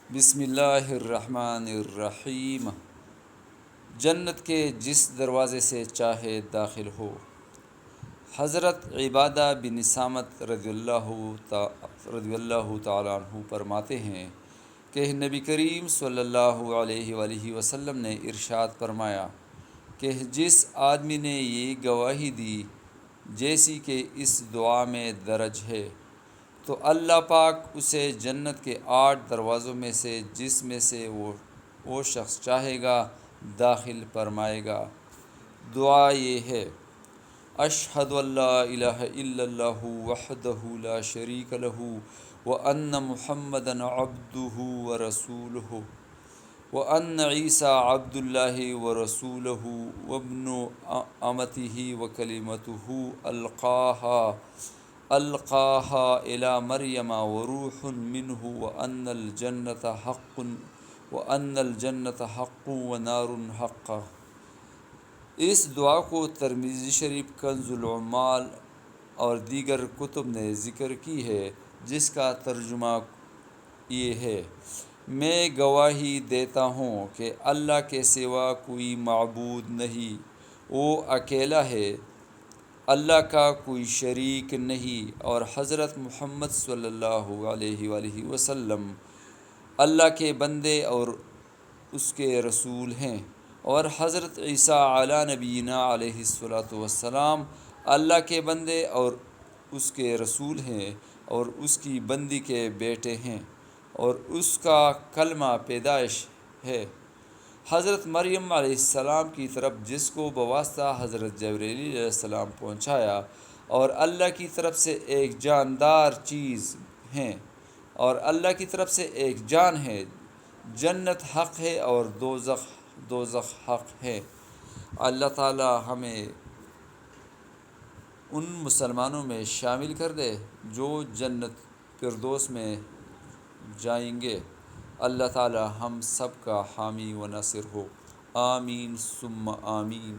بسم اللہ الرحمن الرحیم۔ جنت کے جس دروازے سے چاہے داخل ہو۔ حضرت عبادہ بن صامت رضی اللہ تعالیٰ عنہ فرماتے ہیں کہ نبی کریم صلی اللہ علیہ وآلہ وسلم نے ارشاد فرمایا کہ جس آدمی نے یہ گواہی دی جیسی کہ اس دعا میں درج ہے، تو اللہ پاک اسے جنت کے 8 دروازوں میں سے جس میں سے وہ شخص چاہے گا داخل فرمائے گا۔ دعا یہ ہے: اشہد ان لا الہ الا اللہ وحدہ لا شریک لہ وان محمدا عبدہ ورسولہ وان عیسیٰ عبد اللہ ورسولہ وابن امتہ وکلمتہ القاہا الی مریم وروح منہ وان الجنت حق ونار حق۔ اس دعا کو ترمذی شریف، کنز العمال اور دیگر کتب نے ذکر کی ہے، جس کا ترجمہ یہ ہے: میں گواہی دیتا ہوں کہ اللہ کے سوا کوئی معبود نہیں، وہ اکیلا ہے، اللہ کا کوئی شریک نہیں، اور حضرت محمد صلی اللہ علیہ وآلہ وسلم اللہ کے بندے اور اس کے رسول ہیں، اور حضرت عیسیٰ علی نبینا علیہ السلام اللہ کے بندے اور اس کے رسول ہیں، اور اس کی بندی کے بیٹے ہیں، اور اس کا کلمہ پیدائش ہے۔ حضرت مریم علیہ السلام کی طرف جس کو بواسطہ حضرت جبرائیل علیہ السلام پہنچایا، اور اللہ کی طرف سے ایک جاندار چیز ہیں، اور اللہ کی طرف سے ایک جان ہے۔ جنت حق ہے اور دوزخ حق ہے۔ اللہ تعالی ہمیں ان مسلمانوں میں شامل کر دے جو جنت فردوس میں جائیں گے۔ اللہ تعالی ہم سب کا حامی و ناصر ہو، آمین ثم آمین۔